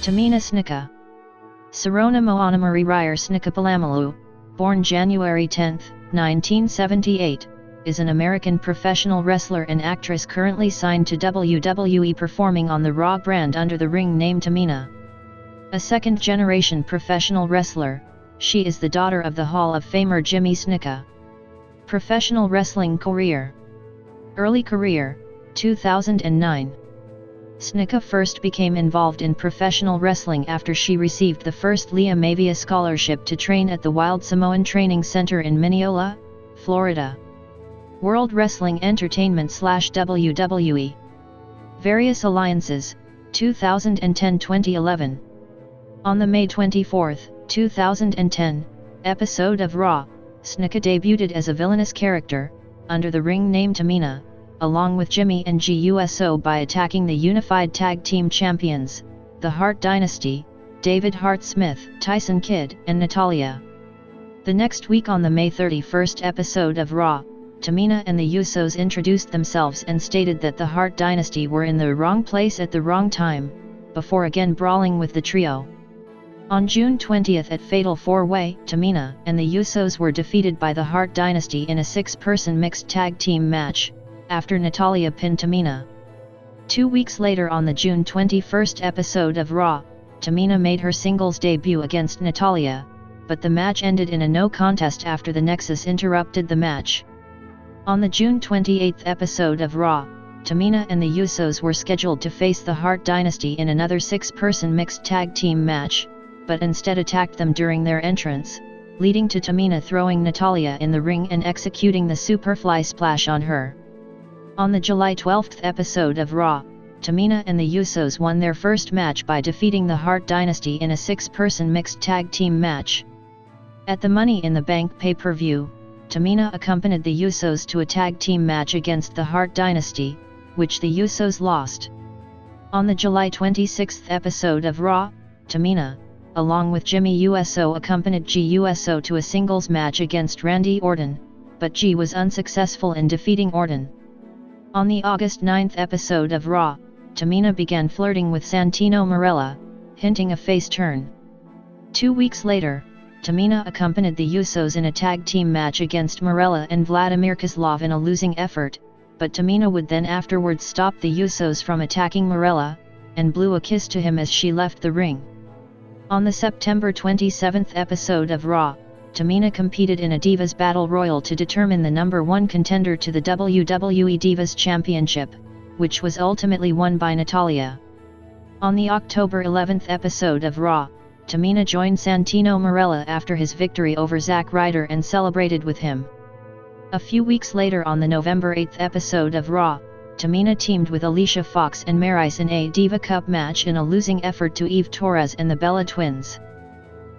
Tamina Snuka. Sarona Moana-Marie Reiher Snuka-Polamalu, born January 10, 1978, is an American professional wrestler and actress currently signed to WWE, performing on the Raw brand under the ring name Tamina. A second-generation professional wrestler, she is the daughter of the Hall of Famer Jimmy Snuka. Professional wrestling career. Early career, 2009. Snuka first became involved in professional wrestling after she received the first Leah Mavia scholarship to train at the Wild Samoan Training Center in Mineola, Florida. World Wrestling Entertainment / WWE. Various alliances, 2010-2011. On the May 24, 2010, episode of Raw, Snuka debuted as a villainous character, under the ring name Tamina, along with Jimmy and GUSO, by attacking the Unified Tag Team Champions, the Hart Dynasty, David Hart Smith, Tyson Kidd, and Natalya. The next week, on the May 31 episode of Raw, Tamina and the Usos introduced themselves and stated that the Hart Dynasty were in the wrong place at the wrong time, before again brawling with the trio. On June 20 at Fatal 4-Way, Tamina and the Usos were defeated by the Hart Dynasty in a 6-person mixed tag team match, after Natalya pinned Tamina. 2 weeks later, on the June 21 episode of Raw, Tamina made her singles debut against Natalya, but the match ended in a no contest after the Nexus interrupted the match. On the June 28 episode of Raw, Tamina and the Usos were scheduled to face the Hart Dynasty in another 6-person mixed tag team match, but instead attacked them during their entrance, leading to Tamina throwing Natalya in the ring and executing the Superfly Splash on her. On the July 12 episode of Raw, Tamina and the Usos won their first match by defeating the Hart Dynasty in a 6-person mixed tag team match. At the Money in the Bank pay-per-view, Tamina accompanied the Usos to a tag team match against the Hart Dynasty, which the Usos lost. On the July 26 episode of Raw, Tamina, along with Jimmy USO, accompanied GUSO to a singles match against Randy Orton, but G was unsuccessful in defeating Orton. On the August 9 episode of Raw, Tamina began flirting with Santino Marella, hinting a face turn. 2 weeks later, Tamina accompanied the Usos in a tag team match against Marella and Vladimir Kozlov in a losing effort, but Tamina would then afterwards stop the Usos from attacking Marella, and blew a kiss to him as she left the ring. On the September 27 episode of Raw, Tamina competed in a Divas Battle Royal to determine the #1 contender to the WWE Divas Championship, which was ultimately won by Natalya. On the October 11 episode of Raw, Tamina joined Santino Marella after his victory over Zack Ryder and celebrated with him. A few weeks later, on the November 8 episode of Raw, Tamina teamed with Alicia Fox and Maryse in a Diva Cup match in a losing effort to Eve Torres and the Bella Twins.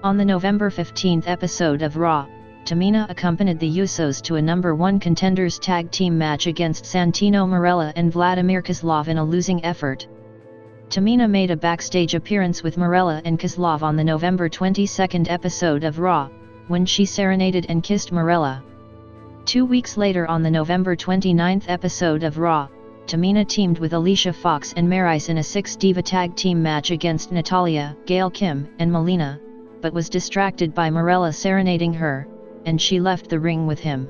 On the November 15 episode of Raw, Tamina accompanied the Usos to a #1 contenders tag team match against Santino Marella and Vladimir Kozlov in a losing effort. Tamina made a backstage appearance with Marella and Kozlov on the November 22 episode of Raw, when she serenaded and kissed Marella. 2 weeks later, on the November 29 episode of Raw, Tamina teamed with Alicia Fox and Maryse in a 6-diva tag team match against Natalya, Gail Kim, and Melina, but was distracted by Marella serenading her, and she left the ring with him.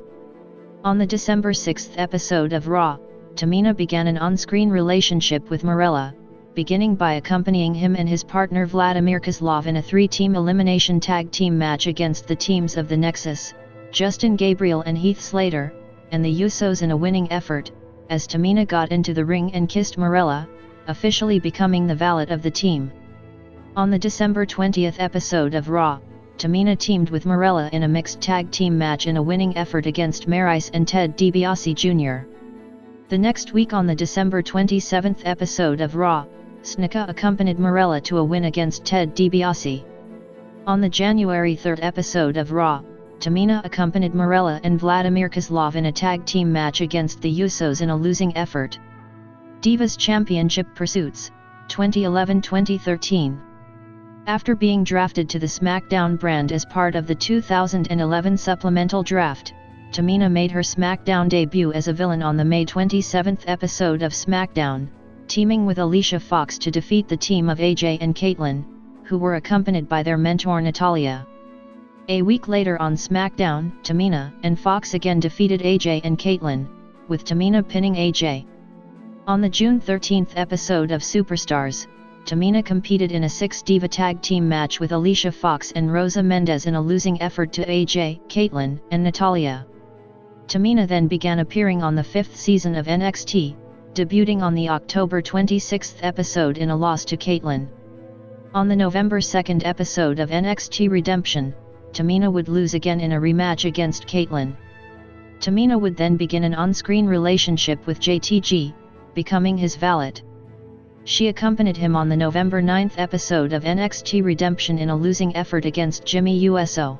On the December 6 episode of Raw, Tamina began an on-screen relationship with Marella, beginning by accompanying him and his partner Vladimir Kozlov in a 3-team elimination tag team match against the teams of the Nexus, Justin Gabriel and Heath Slater, and the Usos in a winning effort, as Tamina got into the ring and kissed Marella, officially becoming the valet of the team. On the December 20 episode of Raw, Tamina teamed with Marella in a mixed tag team match in a winning effort against Maryse and Ted DiBiase Jr. The next week, on the December 27 episode of Raw, Snuka accompanied Marella to a win against Ted DiBiase. On the January 3 episode of Raw, Tamina accompanied Marella and Vladimir Kozlov in a tag team match against the Usos in a losing effort. Divas Championship Pursuits, 2011-2013. After being drafted to the Smackdown brand as part of the 2011 supplemental draft, Tamina made her Smackdown debut as a villain on the May 27 episode of Smackdown, teaming with Alicia Fox to defeat the team of AJ and Kaitlyn, who were accompanied by their mentor Natalya. A week later on SmackDown, Tamina and Fox again defeated AJ and Kaitlyn, with Tamina pinning AJ. On the June 13th episode of Superstars, Tamina competed in a 6-diva tag team match with Alicia Fox and Rosa Mendez in a losing effort to AJ, Kaitlyn, and Natalya. Tamina then began appearing on the 5th season of NXT, debuting on the October 26th episode in a loss to Kaitlyn. On the November 2nd episode of NXT Redemption, Tamina would lose again in a rematch against Kaitlyn. Tamina would then begin an on-screen relationship with JTG, becoming his valet. She accompanied him on the November 9th episode of NXT Redemption in a losing effort against Jimmy Uso.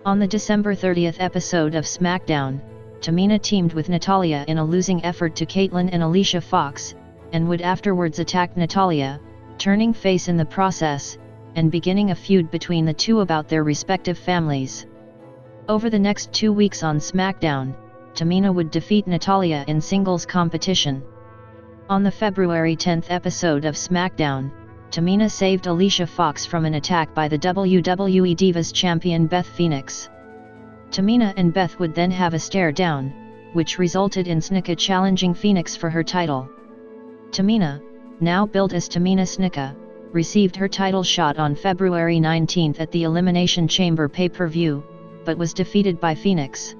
On the December 30th episode of SmackDown, Tamina teamed with Natalya in a losing effort to Kaitlyn and Alicia Fox, and would afterwards attack Natalya, turning face in the process, and beginning a feud between the two about their respective families. Over the next 2 weeks on SmackDown, Tamina would defeat Natalya in singles competition. On the February 10th episode of SmackDown, Tamina saved Alicia Fox from an attack by the WWE Divas champion Beth Phoenix. Tamina and Beth would then have a stare-down, which resulted in Snuka challenging Phoenix for her title. Tamina, now billed as Tamina Snuka, received her title shot on February 19 at the Elimination Chamber pay-per-view, but was defeated by Phoenix.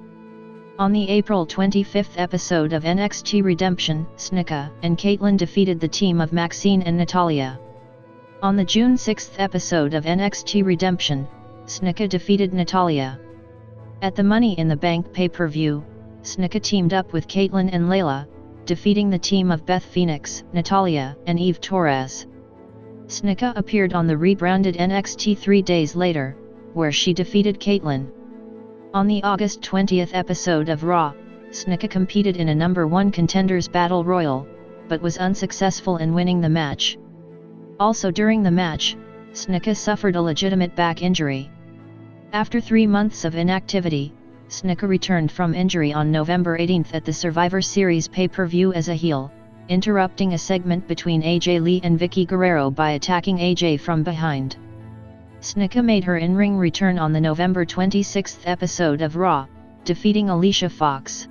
On the April 25th episode of NXT Redemption, Snuka and Kaitlyn defeated the team of Maxine and Natalya. On the June 6th episode of NXT Redemption, Snuka defeated Natalya. At the Money in the Bank pay-per-view, Snuka teamed up with Kaitlyn and Layla, defeating the team of Beth Phoenix, Natalya, and Eve Torres. Snuka appeared on the rebranded NXT 3 days later, where she defeated Kaitlyn. On the August 20th episode of Raw, Snuka competed in a number 1 contenders battle royal, but was unsuccessful in winning the match. Also during the match, Snuka suffered a legitimate back injury. After 3 months of inactivity, Snuka returned from injury on November 18th at the Survivor Series pay-per-view as a heel, interrupting a segment between AJ Lee and Vicky Guerrero by attacking AJ from behind. Snuka made her in-ring return on the November 26th episode of Raw, defeating Alicia Fox.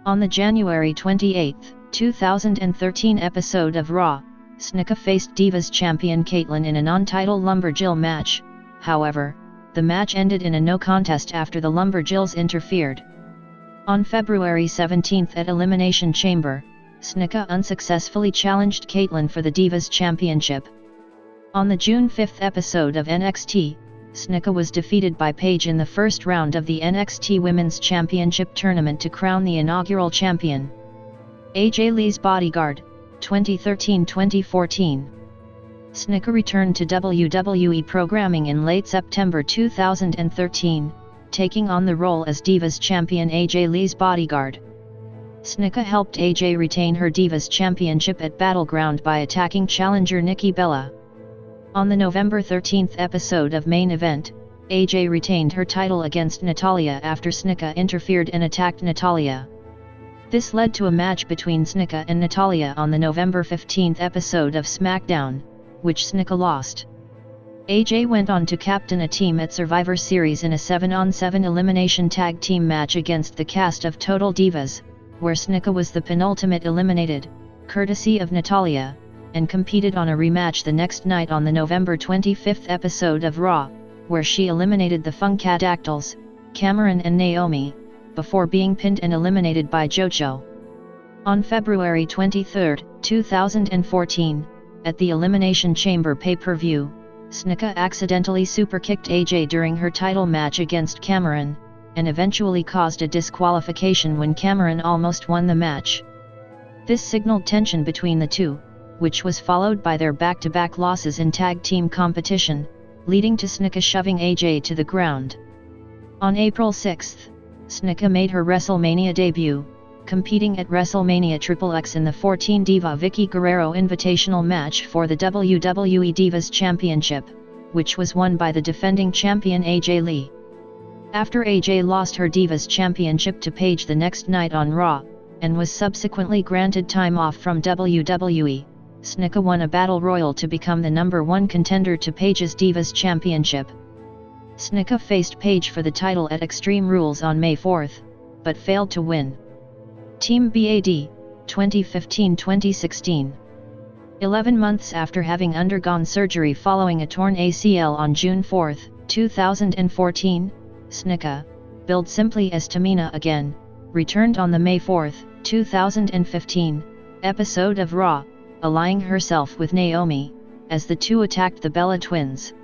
On the January 28, 2013 episode of Raw, Snuka faced Divas champion Kaitlyn in an Untitled Lumberjill match. However, the match ended in a no contest after the Lumberjills interfered. On February 17 at Elimination Chamber, Snuka unsuccessfully challenged Kaitlyn for the Divas Championship. On the June 5 episode of NXT, Snuka was defeated by Paige in the first round of the NXT Women's Championship tournament to crown the inaugural champion. AJ Lee's Bodyguard, 2013-2014. Snuka returned to WWE programming in late September 2013, taking on the role as Divas champion AJ Lee's Bodyguard. Snuka helped AJ retain her Divas Championship at Battleground by attacking challenger Nikki Bella. On the November 13th episode of Main Event, AJ retained her title against Natalya after Snuka interfered and attacked Natalya. This led to a match between Snuka and Natalya on the November 15th episode of SmackDown, which Snuka lost. AJ went on to captain a team at Survivor Series in a 7-on-7 elimination tag team match against the cast of Total Divas, where Snuka was the penultimate eliminated, courtesy of Natalya, and competed on a rematch the next night on the November 25th episode of Raw, where she eliminated the Funkadactyls, Cameron and Naomi, before being pinned and eliminated by JoJo. On February 23, 2014, at the Elimination Chamber pay-per-view, Snuka accidentally superkicked AJ during her title match against Cameron, and eventually caused a disqualification when Cameron almost won the match. This signaled tension between the two, which was followed by their back-to-back losses in tag team competition, leading to Snuka shoving AJ to the ground. On April 6, Snuka made her WrestleMania debut, competing at WrestleMania XXX in the 14-diva Vicky Guerrero Invitational match for the WWE Divas Championship, which was won by the defending champion AJ Lee. After AJ lost her Divas Championship to Paige the next night on Raw, and was subsequently granted time off from WWE. Snuka won a battle royal to become the number 1 contender to Paige's Divas Championship. Snuka faced Paige for the title at Extreme Rules on May 4, but failed to win. Team BAD, 2015-2016. 11 months after having undergone surgery following a torn ACL on June 4, 2014, Snuka, billed simply as Tamina again, returned on the May 4, 2015, episode of Raw, allying herself with Naomi, as the two attacked the Bella Twins.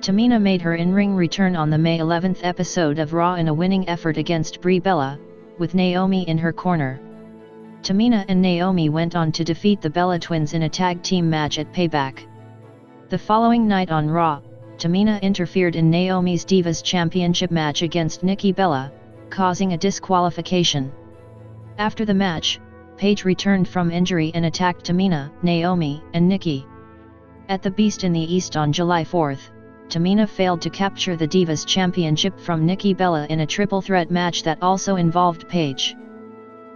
Tamina made her in-ring return on the May 11 episode of Raw in a winning effort against Brie Bella, with Naomi in her corner. Tamina and Naomi went on to defeat the Bella Twins in a tag team match at Payback. The following night on Raw, Tamina interfered in Naomi's Divas Championship match against Nikki Bella, causing a disqualification. After the match, Paige returned from injury and attacked Tamina, Naomi, and Nikki. At the Beast in the East on July 4, Tamina failed to capture the Divas Championship from Nikki Bella in a triple threat match that also involved Paige.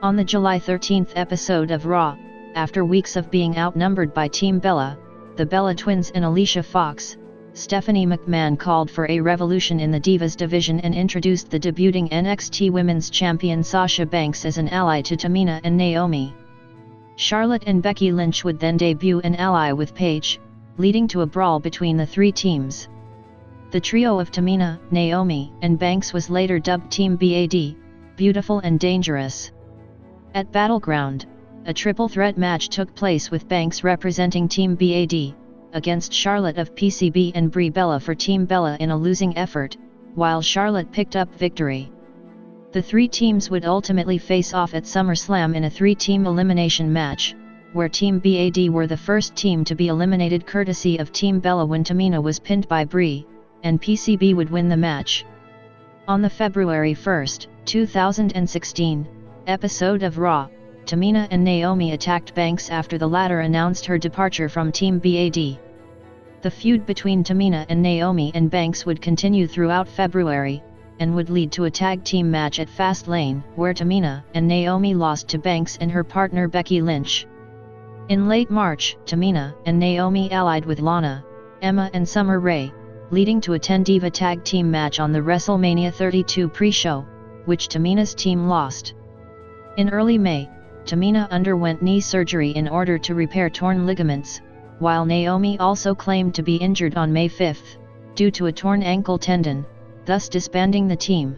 On the July 13 episode of Raw, after weeks of being outnumbered by Team Bella, the Bella Twins and Alicia Fox, Stephanie McMahon called for a revolution in the Divas division and introduced the debuting NXT Women's Champion Sasha Banks as an ally to Tamina and Naomi. Charlotte and Becky Lynch would then debut an ally with Paige, leading to a brawl between the three teams. The trio of Tamina, Naomi, and Banks was later dubbed Team BAD, Beautiful and Dangerous. At Battleground, a triple threat match took place with Banks representing Team BAD, against Charlotte of PCB and Brie Bella for Team Bella in a losing effort, while Charlotte picked up victory. The three teams would ultimately face off at SummerSlam in a three-team elimination match, where Team BAD were the first team to be eliminated courtesy of Team Bella when Tamina was pinned by Brie, and PCB would win the match. On the February 1, 2016, episode of Raw, Tamina and Naomi attacked Banks after the latter announced her departure from Team BAD. The feud between Tamina and Naomi and Banks would continue throughout February, and would lead to a tag team match at Fastlane, where Tamina and Naomi lost to Banks and her partner Becky Lynch. In late March, Tamina and Naomi allied with Lana, Emma and Summer Rae, leading to a 10-diva tag team match on the WrestleMania 32 pre-show, which Tamina's team lost. In early May, Tamina underwent knee surgery in order to repair torn ligaments, while Naomi also claimed to be injured on May 5, due to a torn ankle tendon, thus disbanding the team.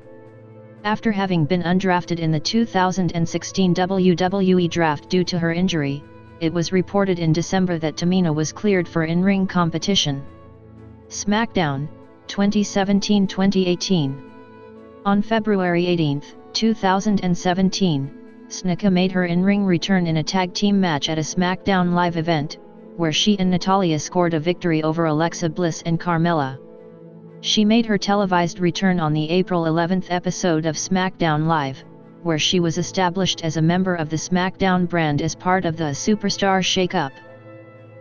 After having been undrafted in the 2016 WWE Draft due to her injury, it was reported in December that Tamina was cleared for in-ring competition. Smackdown, 2017-2018. On February 18, 2017, Snuka made her in-ring return in a tag team match at a Smackdown Live event, where she and Natalya scored a victory over Alexa Bliss and Carmella. She made her televised return on the April 11 episode of Smackdown Live, where she was established as a member of the Smackdown brand as part of the Superstar Shake-Up.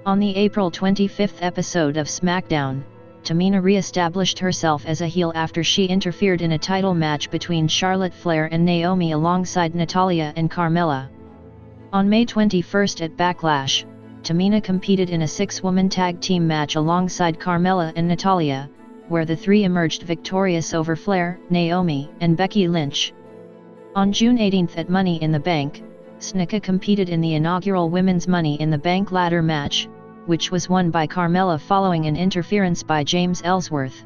On the April 25 episode of Smackdown, Tamina re-established herself as a heel after she interfered in a title match between Charlotte Flair and Naomi alongside Natalya and Carmella. On May 21 at Backlash, Tamina competed in a 6-woman tag team match alongside Carmella and Natalya, where the three emerged victorious over Flair, Naomi, and Becky Lynch. On June 18 at Money in the Bank, Snuka competed in the inaugural Women's Money in the Bank ladder match, which was won by Carmella following an interference by James Ellsworth.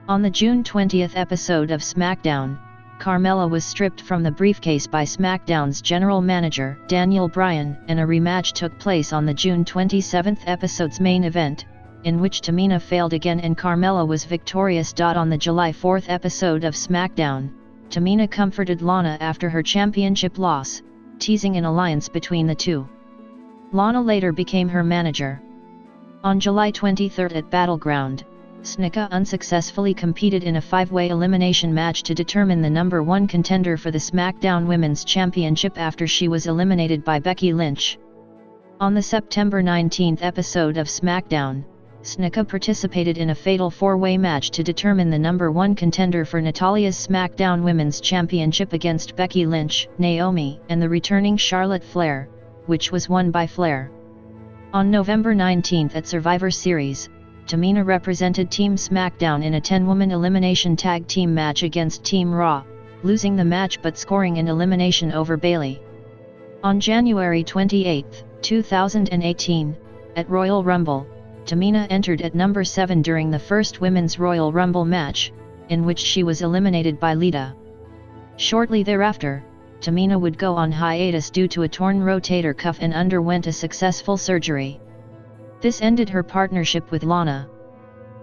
On the June 20 episode of SmackDown, Carmella was stripped from the briefcase by SmackDown's general manager, Daniel Bryan, and a rematch took place on the June 27 episode's main event, in which Tamina failed again and Carmella was victorious. On the July 4 episode of SmackDown, Tamina comforted Lana after her championship loss, teasing an alliance between the two. Lana later became her manager. On July 23 at Battleground, Snuka unsuccessfully competed in a 5-way elimination match to determine the number 1 contender for the SmackDown Women's Championship after she was eliminated by Becky Lynch. On the September 19 episode of SmackDown, Snuka participated in a fatal four-way match to determine the number one contender for Natalya's SmackDown Women's Championship against Becky Lynch, Naomi, and the returning Charlotte Flair, which was won by Flair. On November 19 at Survivor Series, Tamina represented Team SmackDown in a 10-woman elimination tag team match against Team Raw, losing the match but scoring an elimination over Bayley. On January 28, 2018, at Royal Rumble, Tamina entered at number 7 during the first Women's Royal Rumble match, in which she was eliminated by Lita. Shortly thereafter, Tamina would go on hiatus due to a torn rotator cuff and underwent a successful surgery. This ended her partnership with Lana.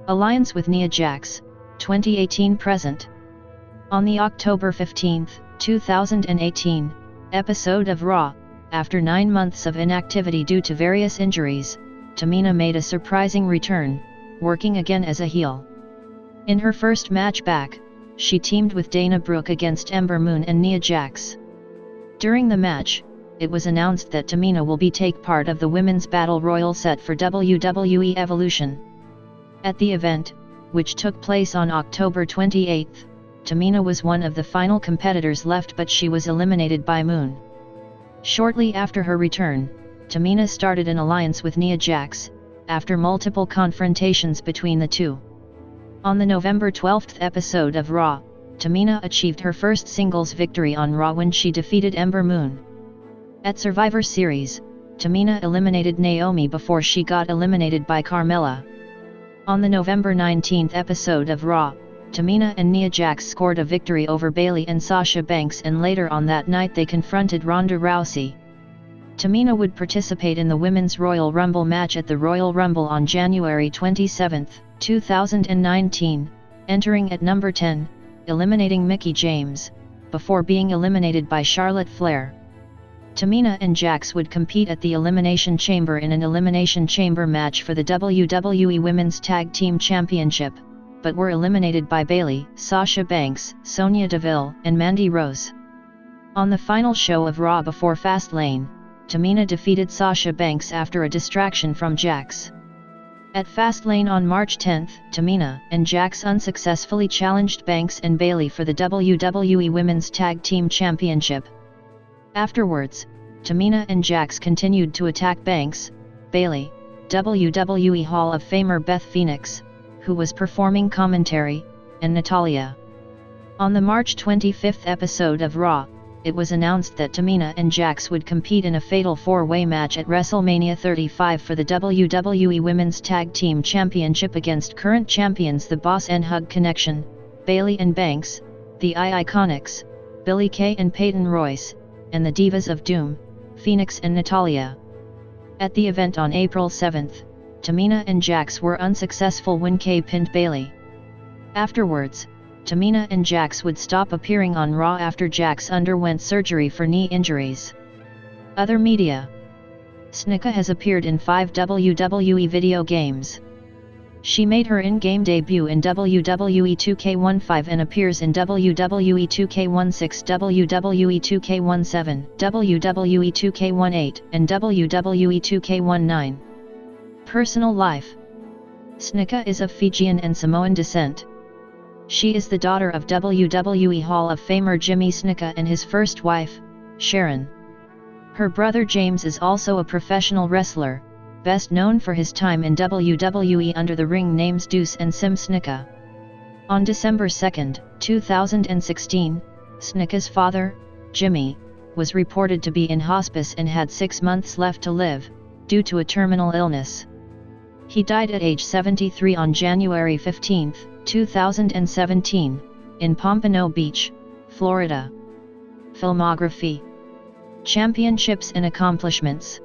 Alliance with Nia Jax, 2018 present. On the October 15, 2018, episode of Raw, after 9 months of inactivity due to various injuries, Tamina made a surprising return, working again as a heel. In her first match back, she teamed with Dana Brooke against Ember Moon and Nia Jax. During the match, it was announced that Tamina will take part of the Women's Battle Royal set for WWE Evolution. At the event, which took place on October 28, Tamina was one of the final competitors left, but she was eliminated by Moon. Shortly after her return, Tamina started an alliance with Nia Jax, after multiple confrontations between the two. On the November 12 episode of Raw, Tamina achieved her first singles victory on Raw when she defeated Ember Moon. At Survivor Series, Tamina eliminated Naomi before she got eliminated by Carmella. On the November 19 episode of Raw, Tamina and Nia Jax scored a victory over Bayley and Sasha Banks, and later on that night they confronted Ronda Rousey. Tamina would participate in the Women's Royal Rumble match at the Royal Rumble on January 27, 2019, entering at number 10, eliminating Mickie James, before being eliminated by Charlotte Flair. Tamina and Jax would compete at the Elimination Chamber in an Elimination Chamber match for the WWE Women's Tag Team Championship, but were eliminated by Bayley, Sasha Banks, Sonya Deville, and Mandy Rose. On the final show of Raw before Fastlane, Tamina defeated Sasha Banks after a distraction from Jax. At Fastlane on March 10, Tamina and Jax unsuccessfully challenged Banks and Bayley for the WWE Women's Tag Team Championship. Afterwards, Tamina and Jax continued to attack Banks, Bayley, WWE Hall of Famer Beth Phoenix, who was performing commentary, and Natalya. On the March 25 episode of Raw, it was announced that Tamina and Jax would compete in a fatal four-way match at WrestleMania 35 for the WWE Women's Tag Team Championship against current champions The Boss and Hug Connection, Bayley and Banks, the Iconics, Billie Kay and Peyton Royce, and the Divas of Doom, Phoenix and Natalya. At the event on April 7, Tamina and Jax were unsuccessful when Kay pinned Bayley. Afterwards, Tamina and Jax would stop appearing on Raw after Jax underwent surgery for knee injuries. Other media. Snuka has appeared in 5 WWE video games. She made her in-game debut in WWE 2K15 and appears in WWE 2K16, WWE 2K17, WWE 2K18, and WWE 2K19. Personal life. Snuka is of Fijian and Samoan descent. She is the daughter of WWE Hall of Famer Jimmy Snuka and his first wife, Sharon. Her brother James is also a professional wrestler, best known for his time in WWE under the ring names Deuce and Sim Snuka. On December 2, 2016, Snuka's father, Jimmy, was reported to be in hospice and had 6 months left to live, due to a terminal illness. He died at age 73 on January 15, 2017, in Pompano Beach, Florida. Filmography. Championships and accomplishments.